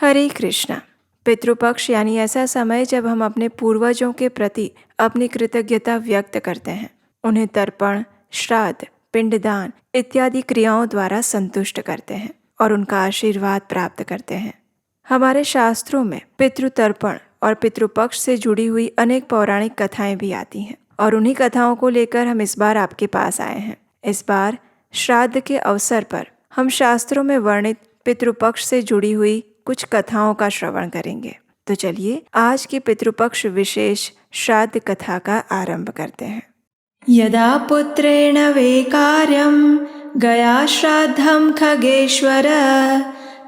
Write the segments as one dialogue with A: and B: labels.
A: हरे कृष्णा। पितृपक्ष यानी ऐसा समय जब हम अपने पूर्वजों के प्रति अपनी कृतज्ञता व्यक्त करते हैं, उन्हें तर्पण, श्राद्ध, पिंडदान इत्यादि क्रियाओं द्वारा संतुष्ट करते हैं और उनका आशीर्वाद प्राप्त करते हैं। हमारे शास्त्रों में पितृतर्पण और पितृपक्ष से जुड़ी हुई अनेक पौराणिक कथाएं भी आती हैं और उन्हीं कथाओं को लेकर हम इस बार आपके पास आए हैं। इस बार श्राद्ध के अवसर पर हम शास्त्रों में वर्णित पितृपक्ष से जुड़ी हुई कुछ कथाओं का श्रवण करेंगे। तो चलिए आज की पितृपक्ष विशेष श्राद्ध कथा का आरंभ करते हैं।
B: यदा पुत्रेण वे कार्यं गया श्राद्धं खगेश्वर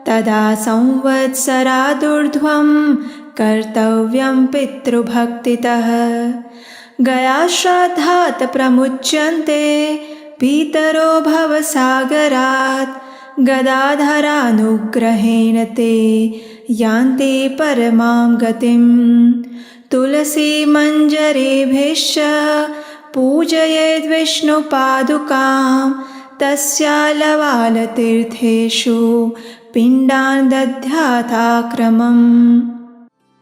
B: तदा संवत्सरादूर्ध्वं कर्तव्यं पितृभक्तितः। गया श्राद्धात् प्रमुच्यन्ते पितरो भवसागरात् गदाधरानुग्रहेण ते यान्ति परमां गतिम्। तुलसी मञ्जरीभिश्च पूजयेद् विष्णुपादुकां तस्यालवालतीर्थेषु पिण्डान् दध्याताक्रमम्।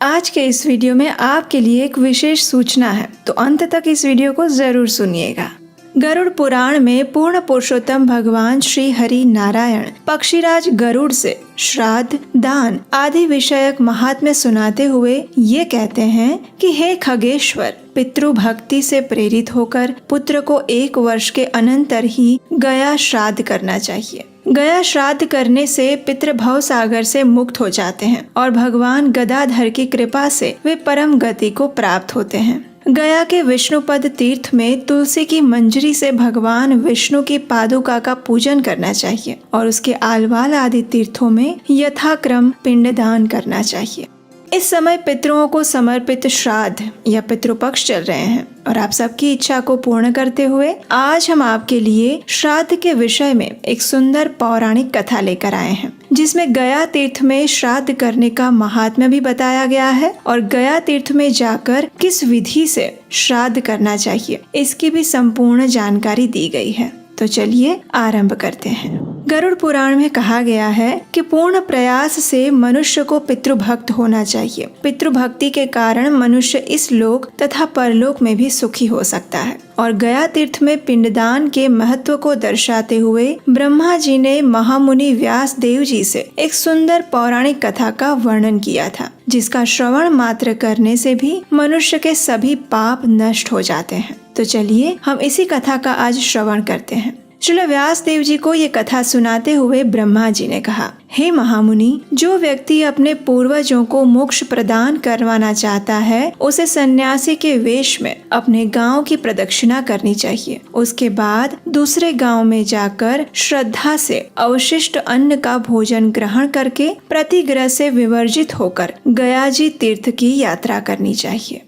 A: आज के इस वीडियो में आपके लिए एक विशेष सूचना है, तो अंत तक इस वीडियो को जरूर सुनिएगा। गरुड़ पुराण में पूर्ण पुरुषोत्तम भगवान श्री हरि नारायण पक्षीराज गरुड़ से श्राद्ध, दान आदि विषयक महात्म्य सुनाते हुए ये कहते हैं कि हे खगेश्वर, पितृभक्ति से प्रेरित होकर पुत्र को 1 वर्ष के अनंतर ही गया श्राद्ध करना चाहिए। गया श्राद्ध करने से पितृ भव सागर से मुक्त हो जाते हैं और भगवान गदाधर की कृपा से वे परम गति को प्राप्त होते हैं। गया के विष्णुपद तीर्थ में तुलसी की मंजरी से भगवान विष्णु की पादुका का पूजन करना चाहिए और उसके आलवाल आदि तीर्थों में यथाक्रम पिंडदान करना चाहिए। इस समय पितरों को समर्पित श्राद्ध या पितृपक्ष चल रहे हैं और आप सबकी इच्छा को पूर्ण करते हुए आज हम आपके लिए श्राद्ध के विषय में एक सुंदर पौराणिक कथा लेकर आए हैं, जिसमें गया तीर्थ में श्राद्ध करने का महात्म्य भी बताया गया है और गया तीर्थ में जाकर किस विधि से श्राद्ध करना चाहिए इसकी भी संपूर्ण जानकारी दी गई है। तो चलिए आरंभ करते हैं। गरुड़ पुराण में कहा गया है कि पूर्ण प्रयास से मनुष्य को पितृभक्त होना चाहिए। पितृभक्ति के कारण मनुष्य इस लोक तथा परलोक में भी सुखी हो सकता है। और गया तीर्थ में पिंडदान के महत्व को दर्शाते हुए ब्रह्मा जी ने महामुनि व्यास देव जी से एक सुंदर पौराणिक कथा का वर्णन किया था, जिसका श्रवण मात्र करने से भी मनुष्य के सभी पाप नष्ट हो जाते हैं। तो चलिए हम इसी कथा का आज श्रवण करते हैं। श्री व्यास देव जी को ये कथा सुनाते हुए ब्रह्मा जी ने कहा, हे महामुनि, जो व्यक्ति अपने पूर्वजों को मोक्ष प्रदान करवाना चाहता है उसे सन्यासी के वेश में अपने गांव की प्रदक्षिणा करनी चाहिए। उसके बाद दूसरे गांव में जाकर श्रद्धा से अवशिष्ट अन्न का भोजन ग्रहण करके प्रतिग्रह से विवर्जित होकर गया जी तीर्थ की यात्रा करनी चाहिए।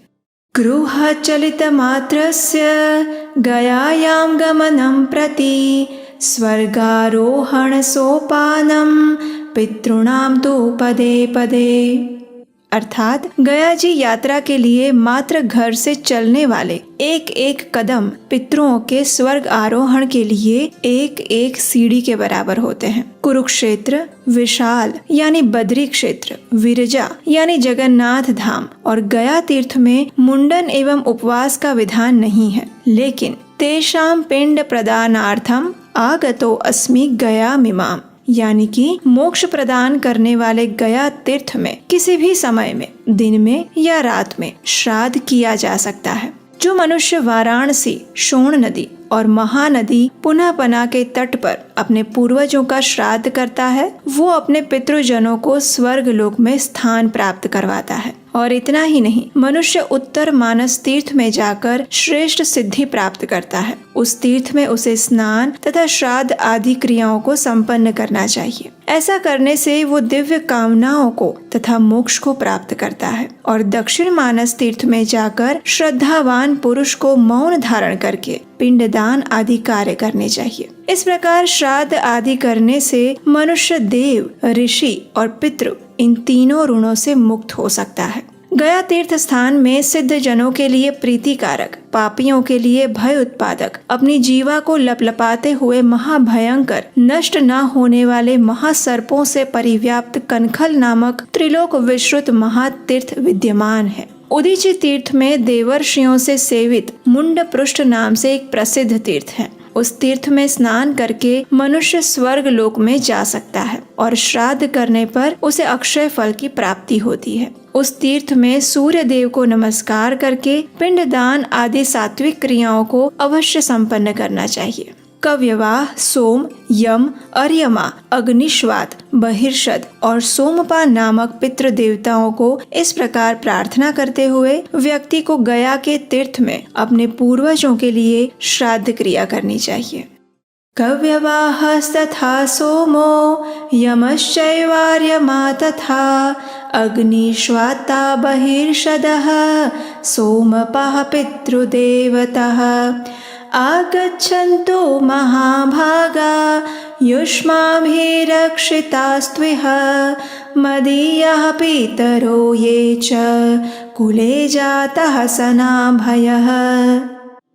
A: गृह चलित मात्रस्य गयायां गमनं प्रति स्वर्गारोहण सोपानं पितॄणां तु पदे पदे। अर्थात गया जी यात्रा के लिए मात्र घर से चलने वाले एक एक कदम पितरों के स्वर्ग आरोहण के लिए एक एक सीढ़ी के बराबर होते हैं। कुरुक्षेत्र, विशाल यानी बद्री क्षेत्र, विरजा यानी जगन्नाथ धाम और गया तीर्थ में मुंडन एवं उपवास का विधान नहीं है, लेकिन तेषां पिंड प्रदानार्थम आगतो अस्मि गया मिमाम, यानी कि मोक्ष प्रदान करने वाले गया तीर्थ में किसी भी समय में, दिन में या रात में श्राद्ध किया जा सकता है। जो मनुष्य वाराणसी, शोण नदी और महानदी पुनःपना के तट पर अपने पूर्वजों का श्राद्ध करता है, वो अपने पितृजनों को स्वर्ग लोक में स्थान प्राप्त करवाता है। और इतना ही नहीं, मनुष्य उत्तर मानस तीर्थ में जाकर श्रेष्ठ सिद्धि प्राप्त करता है। उस तीर्थ में उसे स्नान तथा श्राद्ध आदि क्रियाओं को संपन्न करना चाहिए। ऐसा करने से वो दिव्य कामनाओं को तथा मोक्ष को प्राप्त करता है। और दक्षिण मानस तीर्थ में जाकर श्रद्धावान पुरुष को मौन धारण करके पिंडदान आदि कार्य करने चाहिए। इस प्रकार श्राद्ध आदि करने से मनुष्य देव, ऋषि और पितृ इन तीनों ऋणों से मुक्त हो सकता है। गया तीर्थ स्थान में सिद्ध जनों के लिए प्रीतिकारक, पापियों के लिए भय उत्पादक, अपनी जीवा को लपलपाते हुए महाभयंकर, नष्ट न होने वाले महासर्पों से परिव्याप्त कनखल नामक त्रिलोक विश्रुत महातीर्थ विद्यमान है। उदीची तीर्थ में देवर्षियों से सेवित मुंड पृष्ठ नाम से एक प्रसिद्ध तीर्थ है। उस तीर्थ में स्नान करके मनुष्य स्वर्ग लोक में जा सकता है और श्राद्ध करने पर उसे अक्षय फल की प्राप्ति होती है। उस तीर्थ में सूर्य देव को नमस्कार करके पिंडदान आदि सात्विक क्रियाओं को अवश्य संपन्न करना चाहिए। कव्यवाह, सोम, यम, अर्यमा, अग्निश्वात, बहिर्षद और सोमपा नामक पितृ देवताओं को इस प्रकार प्रार्थना करते हुए व्यक्ति को गया के तीर्थ में अपने पूर्वजों के लिए श्राद्ध क्रिया करनी चाहिए।
B: कव्यवाहस्तथा सोमो यमश्चैवार्यमा तथा अग्निश्वाता बहिर्षदः सोमपः पितृदेवतः आगच्छन्तु महाभागा युष्माभिरक्षितास्त्विह मदीयः पितरो ये च कुले जातः सनाभयः।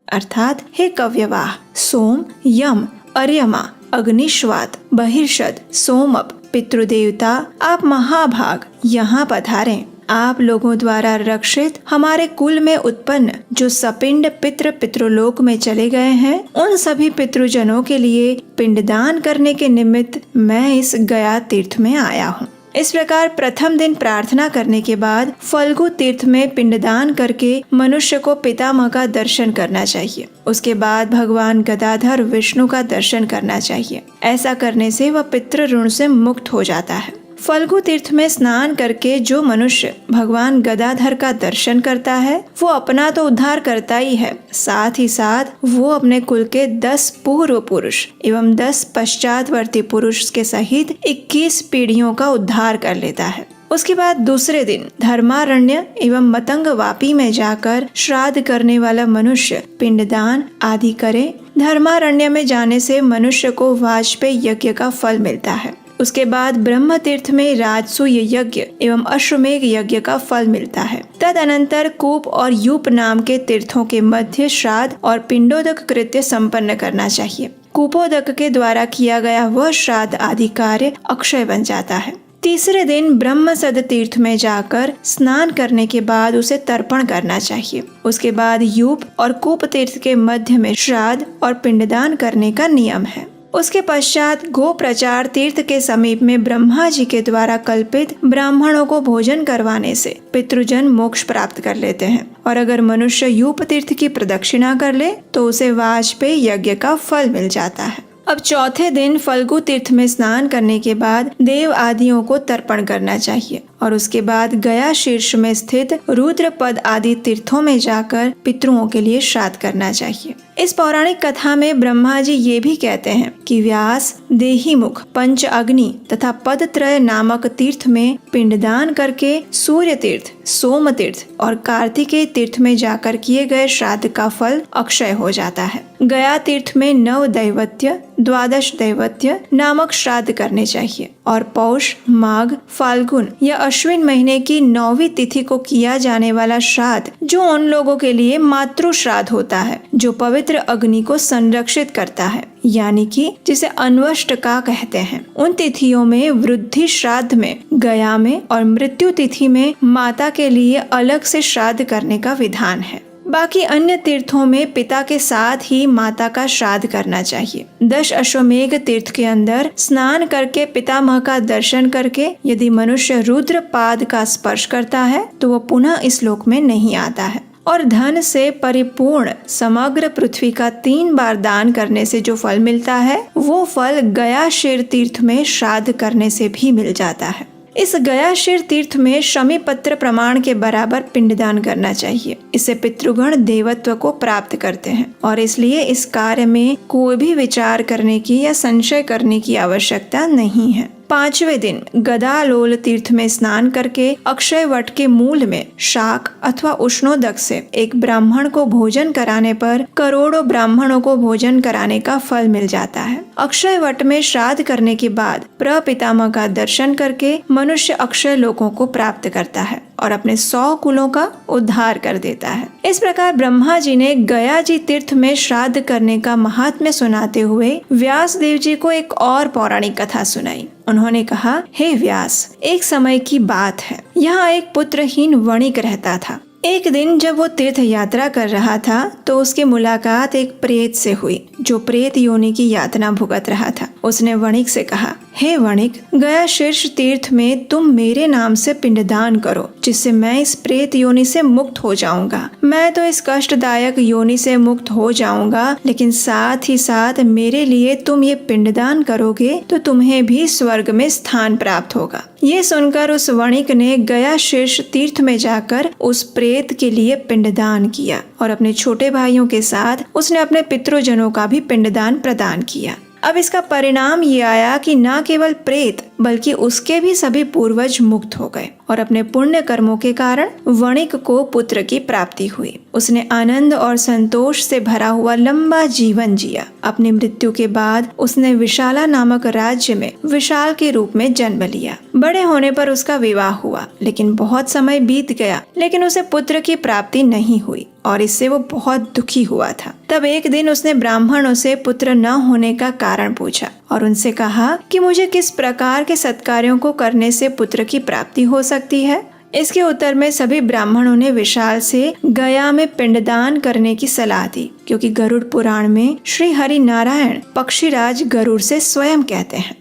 A: अर्थात हे कव्यवाह, सोम, यम, अर्यमा, अग्निश्वात, बहिर्षद, सोमप पितृदेवता, आप महाभाग यहाँ पधारें। आप लोगों द्वारा रक्षित हमारे कुल में उत्पन्न जो सपिंड पितृलोक में चले गए हैं, उन सभी पितृजनों के लिए पिंडदान करने के निमित्त मैं इस गया तीर्थ में आया हूँ। इस प्रकार प्रथम दिन प्रार्थना करने के बाद फल्गु तीर्थ में पिंडदान करके मनुष्य को पितामह का दर्शन करना चाहिए। उसके बाद भगवान गदाधर विष्णु का दर्शन करना चाहिए। ऐसा करने से वह पितृ ऋण से मुक्त हो जाता है। फल्गु तीर्थ में स्नान करके जो मनुष्य भगवान गदाधर का दर्शन करता है वो अपना तो उद्धार करता ही है, साथ ही साथ वो अपने कुल के 10 पूर्व पुरुष एवं 10 पश्चातवर्ती पुरुष के सहित 21 पीढ़ियों का उद्धार कर लेता है। उसके बाद दूसरे दिन धर्मारण्य एवं मतंग वापी में जाकर श्राद्ध करने वाला मनुष्य पिंडदान आदि करे। धर्मारण्य में जाने से मनुष्य को वाजपेय यज्ञ का फल मिलता है। उसके बाद ब्रह्म तीर्थ में राजसूय यज्ञ एवं अश्वमेघ यज्ञ का फल मिलता है। तदनंतर कूप और यूप नाम के तीर्थों के मध्य श्राद्ध और पिंडोदक कृत्य संपन्न करना चाहिए। कूपोदक के द्वारा किया गया वह श्राद्ध आदि कार्य अक्षय बन जाता है। तीसरे दिन ब्रह्मसद तीर्थ में जाकर स्नान करने के बाद उसे तर्पण करना चाहिए। उसके बाद यूप और कूप तीर्थ के मध्य में श्राद्ध और पिंडदान करने का नियम है। उसके पश्चात गो प्रचार तीर्थ के समीप में ब्रह्मा जी के द्वारा कल्पित ब्राह्मणों को भोजन करवाने से पितृजन मोक्ष प्राप्त कर लेते हैं। और अगर मनुष्य यूप तीर्थ की प्रदक्षिणा कर ले तो उसे वाजपेय यज्ञ का फल मिल जाता है। अब चौथे दिन फल्गु तीर्थ में स्नान करने के बाद देव आदियों को तर्पण करना चाहिए और उसके बाद गया शीर्ष में स्थित रुद्र पद आदि तीर्थों में जाकर पितरों के लिए श्राद्ध करना चाहिए। इस पौराणिक कथा में ब्रह्मा जी ये भी कहते हैं कि व्यास, देहीमुख, पंच अग्नि तथा पदत्रय नामक तीर्थ में पिंडदान करके सूर्य तीर्थ, सोम तीर्थ और कार्तिकेय तीर्थ में जाकर किए गए श्राद्ध का फल अक्षय हो जाता है। गया तीर्थ में 9 दैवत्य, 12 दैवत्य नामक श्राद्ध करने चाहिए और पौष, माघ, फाल्गुन या अश्विन महीने की 9वीं तिथि को किया जाने वाला श्राद्ध जो उन लोगों के लिए मातृ श्राद्ध होता है जो पवित्र अग्नि को संरक्षित करता है, यानी कि जिसे अन्वष्टका कहते हैं। उन तिथियों में वृद्धि श्राद्ध में गया में और मृत्यु तिथि में माता के लिए अलग से श्राद्ध करने का विधान है। बाकी अन्य तीर्थों में पिता के साथ ही माता का श्राद्ध करना चाहिए। 10 अश्वमेघ तीर्थ के अंदर स्नान करके पितामह का दर्शन करके यदि मनुष्य रुद्र पाद का स्पर्श करता है तो वह पुनः इस लोक में नहीं आता है। और धन से परिपूर्ण समग्र पृथ्वी का 3 बार दान करने से जो फल मिलता है वो फल गया शीर तीर्थ में श्राद्ध करने से भी मिल जाता है। इस गया शीर तीर्थ में शमी पत्र प्रमाण के बराबर पिंडदान करना चाहिए। इससे पितृगण देवत्व को प्राप्त करते हैं और इसलिए इस कार्य में कोई भी विचार करने की या संशय करने की आवश्यकता नहीं है। 5वें दिन गदालोल तीर्थ में स्नान करके अक्षय वट के मूल में शाक अथवा उष्णोदक से एक ब्राह्मण को भोजन कराने पर करोड़ों ब्राह्मणों को भोजन कराने का फल मिल जाता है। अक्षय वट में श्राद्ध करने के बाद प्रपितामह का दर्शन करके मनुष्य अक्षय लोकों को प्राप्त करता है और अपने 100 कुलों का उद्धार कर देता है। इस प्रकार ब्रह्मा जी ने गया जी तीर्थ में श्राद्ध करने का महात्म्य सुनाते हुए व्यास देव जी को एक और पौराणिक कथा सुनाई। उन्होंने कहा, हे व्यास, एक समय की बात है, यहाँ एक पुत्रहीन वणिक रहता था। एक दिन जब वो तीर्थ यात्रा कर रहा था तो उसकी मुलाकात एक प्रेत से हुई जो प्रेत योनि की यातना भुगत रहा था। उसने वणिक से कहा, हे वणिक, गया शीर्ष तीर्थ में तुम मेरे नाम से पिंडदान करो जिससे मैं इस प्रेत योनि से मुक्त हो जाऊंगा। मैं तो इस कष्टदायक योनि से मुक्त हो जाऊंगा, लेकिन साथ ही साथ मेरे लिए तुम ये पिंडदान करोगे तो तुम्हें भी स्वर्ग में स्थान प्राप्त होगा। ये सुनकर उस वणिक ने गया शीर्ष तीर्थ में जाकर उस प्रेत के लिए पिंडदान किया और अपने छोटे भाइयों के साथ उसने अपने पितृजनों का भी पिंडदान प्रदान किया। अब इसका परिणाम ये आया कि न केवल प्रेत बल्कि उसके भी सभी पूर्वज मुक्त हो गए और अपने पुण्य कर्मों के कारण वणिक को पुत्र की प्राप्ति हुई। उसने आनंद और संतोष से भरा हुआ लंबा जीवन जिया। अपनी मृत्यु के बाद उसने विशाला नामक राज्य में विशाल के रूप में जन्म लिया। बड़े होने पर उसका विवाह हुआ, लेकिन बहुत समय बीत गया लेकिन उसे पुत्र की प्राप्ति नहीं हुई और इससे वो बहुत दुखी हुआ था। तब एक दिन उसने ब्राह्मणों से पुत्र न होने का कारण पूछा और उनसे कहा कि मुझे किस प्रकार के सत्कार्यों को करने से पुत्र की प्राप्ति हो सकती है। इसके उत्तर में सभी ब्राह्मणों ने विशाल से गया में पिंडदान करने की सलाह दी, क्योंकि गरुड़ पुराण में श्री हरि नारायण पक्षीराज गरुड़ से स्वयं कहते हैं,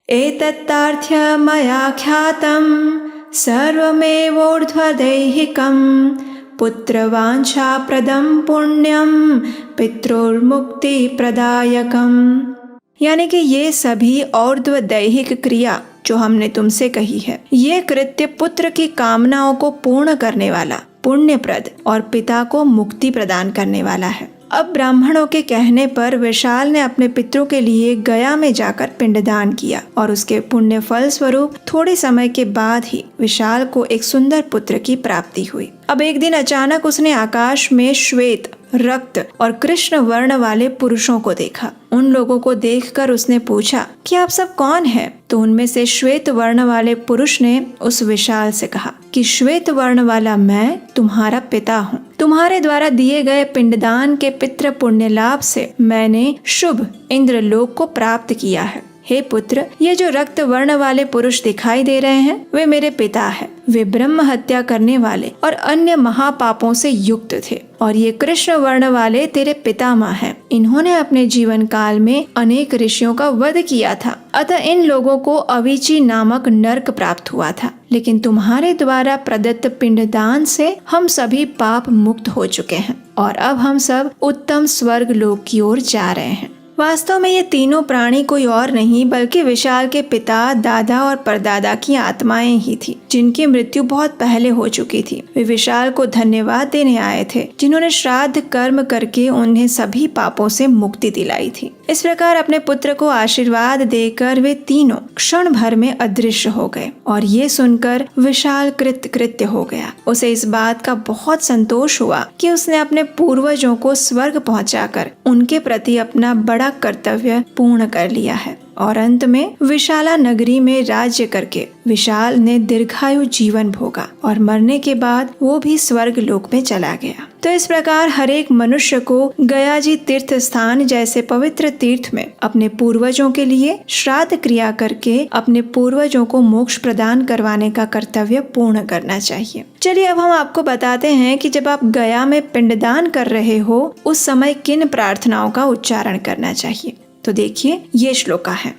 A: एतत्तार्थ्य मया ख्यातम् सर्वमेवोर्ध्वदैहिकम् पुत्रवांछाप्रदं पुण्यं पितृर्मुक्ति प्रदायकम्। यानी कि ये सभी और्ध्व दैहिक क्रिया जो हमने तुमसे कही है, ये कृत्य पुत्र की कामनाओं को पूर्ण करने वाला, पुण्यप्रद और पिता को मुक्ति प्रदान करने वाला है। अब ब्राह्मणों के कहने पर विशाल ने अपने पितरों के लिए गया में जाकर पिंडदान किया और उसके पुण्य फल स्वरूप थोड़े समय के बाद ही विशाल को एक सुंदर पुत्र की प्राप्ति हुई। अब एक दिन अचानक उसने आकाश में श्वेत, रक्त और कृष्ण वर्ण वाले पुरुषों को देखा। उन लोगों को देखकर उसने पूछा कि आप सब कौन हैं? तो उनमें से श्वेत वर्ण वाले पुरुष ने उस विशाल से कहा कि श्वेत वर्ण वाला मैं तुम्हारा पिता हूँ। तुम्हारे द्वारा दिए गए पिंडदान के पितृ पुण्य लाभ से मैंने शुभ इंद्रलोक को प्राप्त किया है। हे पुत्र, ये जो रक्त वर्ण वाले पुरुष दिखाई दे रहे हैं वे मेरे पिता हैं। वे ब्रह्म हत्या करने वाले और अन्य महापापों से युक्त थे और ये कृष्ण वर्ण वाले तेरे पितामह हैं। इन्होंने अपने जीवन काल में अनेक ऋषियों का वध किया था, अतः इन लोगों को अविची नामक नरक प्राप्त हुआ था। लेकिन तुम्हारे द्वारा प्रदत्त पिंडदान से हम सभी पाप मुक्त हो चुके हैं और अब हम सब उत्तम स्वर्ग लोक की ओर जा रहे हैं। वास्तव में ये तीनों प्राणी कोई और नहीं बल्कि विशाल के पिता, दादा और परदादा की आत्माएं ही थी, जिनकी मृत्यु बहुत पहले हो चुकी थी। वे विशाल को धन्यवाद देने आए थे, जिन्होंने श्राद्ध कर्म करके उन्हें सभी पापों से मुक्ति दिलाई थी। इस प्रकार अपने पुत्र को आशीर्वाद देकर वे तीनों क्षण भर में अदृश्य हो गए और ये सुनकर विशाल कृत्य हो गया। उसे इस बात का बहुत संतोष हुआ कि उसने अपने पूर्वजों को स्वर्ग पहुंचाकर उनके प्रति अपना बड़ा कर्तव्य पूर्ण कर लिया है और अंत में विशाला नगरी में राज्य करके विशाल ने दीर्घायु जीवन भोगा और मरने के बाद वो भी स्वर्ग लोक में चला गया। तो इस प्रकार हर एक मनुष्य को गया जी तीर्थ स्थान जैसे पवित्र तीर्थ में अपने पूर्वजों के लिए श्राद्ध क्रिया करके अपने पूर्वजों को मोक्ष प्रदान करवाने का कर्तव्य पूर्ण करना चाहिए। चलिए अब हम आपको बताते हैं कि जब आप गया में पिंडदान कर रहे हो उस समय किन प्रार्थनाओं का उच्चारण करना चाहिए। तो देखिए ये श्लोका है,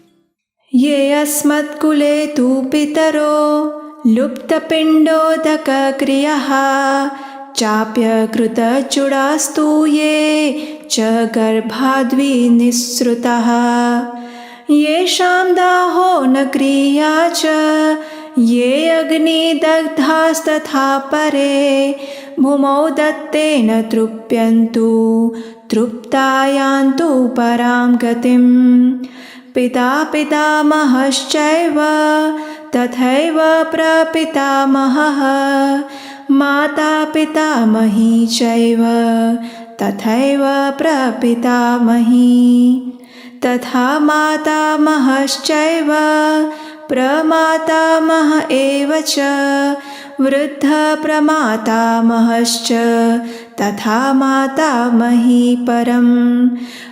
A: ये अस्मत्कुले तु पितरो लुप्तपिंडोदक क्रियः चाप्यकृतचूडास्तु ये च गर्भाद्वि निःसृतः येषां दाहो न क्रिया च ये अग्निदग्धास्तथा परे भूमौ दत्तेन तृप्यन्तु तृप्ता यान्तु परां गतिम्
B: पिता पितामहश्चैव तथैव प्रपितामहः माता पितामही चैव तथैव प्रपितामही तथा मातामहश्चैव प्रमातामह एव च वृद्धप्रमातामहश्च तथा मातामही परं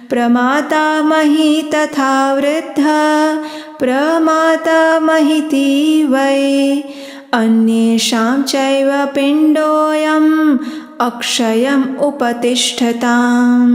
B: प्रमातामही तथा वृद्ध प्रमातामहीति वै अन्येषां चैव पिण्डोऽयम् अक्षयम् उपतिष्ठताम्।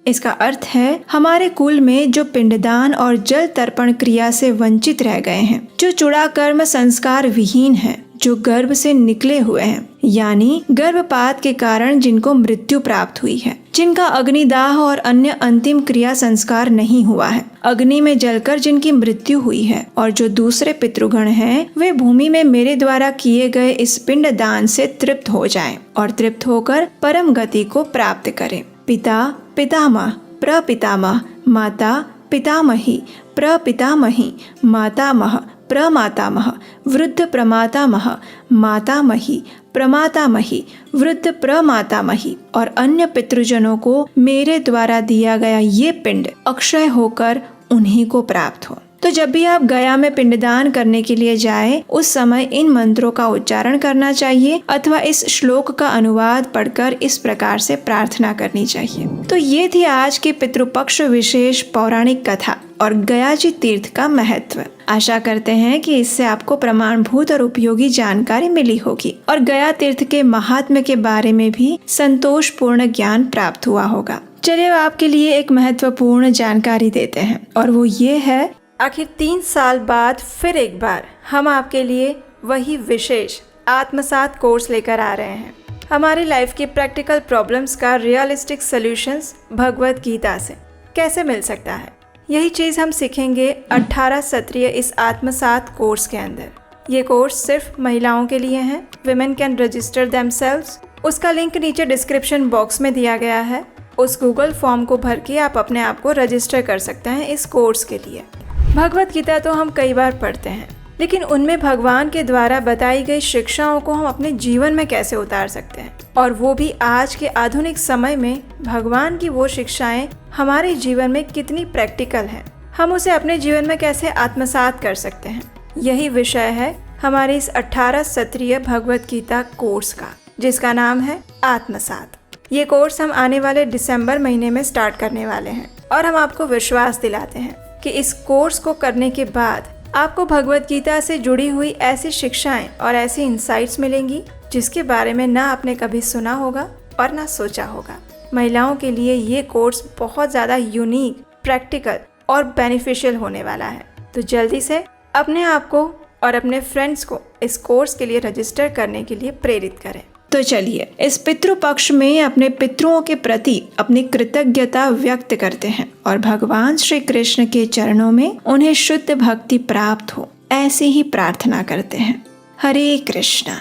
A: इसका अर्थ है हमारे कुल में जो पिंडदान और जल तर्पण क्रिया से वंचित रह गए हैं, जो चूड़ा कर्म संस्कार विहीन है, जो गर्भ से निकले हुए हैं, यानी गर्भपात के कारण जिनको मृत्यु प्राप्त हुई है, जिनका अग्निदाह और अन्य अंतिम क्रिया संस्कार नहीं हुआ है, अग्नि में जलकर जिनकी मृत्यु हुई है, और जो दूसरे पितृगण हैं, वे भूमि में मेरे द्वारा किए गए इस पिंड दान से तृप्त हो जाएं और तृप्त होकर परम गति को प्राप्त करें। पिता पितामह प्रपितामह माता पितामही प्रपितामही मातामह प्रमातामह वृद्ध प्रमातामह मातामही प्रमातामही वृद्ध प्रमातामही और अन्य पितृजनों को मेरे द्वारा दिया गया ये पिंड अक्षय होकर उन्हीं को प्राप्त हो। तो जब भी आप गया में पिंडदान करने के लिए जाएं, उस समय इन मंत्रों का उच्चारण करना चाहिए अथवा इस श्लोक का अनुवाद पढ़कर इस प्रकार से प्रार्थना करनी चाहिए। तो ये थी आज की पितृपक्ष विशेष पौराणिक कथा और गया जी तीर्थ का महत्व। आशा करते हैं कि इससे आपको प्रमाणभूत और उपयोगी जानकारी मिली होगी और गया तीर्थ के महात्म्य के बारे में भी संतोषपूर्ण ज्ञान प्राप्त हुआ होगा। चलिए आपके लिए एक महत्वपूर्ण जानकारी देते हैं और वो ये है, आखिर 3 साल बाद फिर एक बार हम आपके लिए वही विशेष आत्मसात कोर्स लेकर आ रहे हैं। हमारी लाइफ की प्रैक्टिकल प्रॉब्लम्स का रियलिस्टिक सॉल्यूशंस भगवत गीता से कैसे मिल सकता है, यही चीज़ हम सीखेंगे 18 सत्रीय इस आत्मसात कोर्स के अंदर। ये कोर्स सिर्फ महिलाओं के लिए है। Women can register themselves. उसका लिंक नीचे डिस्क्रिप्शन बॉक्स में दिया गया है। उस गूगल फॉर्म को भर के आप अपने आप को रजिस्टर कर सकते हैं इस कोर्स के लिए। भगवत गीता तो हम कई बार पढ़ते हैं, लेकिन उनमें भगवान के द्वारा बताई गई शिक्षाओं को हम अपने जीवन में कैसे उतार सकते हैं, और वो भी आज के आधुनिक समय में भगवान की वो शिक्षाएं हमारे जीवन में कितनी प्रैक्टिकल हैं, हम उसे अपने जीवन में कैसे आत्मसात कर सकते हैं। यही विषय है हमारे इस 18 सत्रीय भगवत गीता कोर्स का, जिसका नाम है आत्मसात। ये कोर्स हम आने वाले दिसंबर महीने में स्टार्ट करने वाले हैं और हम आपको विश्वास दिलाते हैं कि इस कोर्स को करने के बाद आपको भगवत गीता से जुड़ी हुई ऐसी शिक्षाएं और ऐसी इंसाइट्स मिलेंगी जिसके बारे में ना आपने कभी सुना होगा और ना सोचा होगा। महिलाओं के लिए ये कोर्स बहुत ज़्यादा यूनिक, प्रैक्टिकल और बेनिफिशियल होने वाला है। तो जल्दी से अपने आप को और अपने फ्रेंड्स को इस कोर्स के लिए रजिस्टर करने के लिए प्रेरित करें। तो चलिए इस पितृपक्ष में अपने पितरों के प्रति अपनी कृतज्ञता व्यक्त करते हैं और भगवान श्री कृष्ण के चरणों में उन्हें शुद्ध भक्ति प्राप्त हो, ऐसी ही प्रार्थना करते हैं। हरे कृष्णा।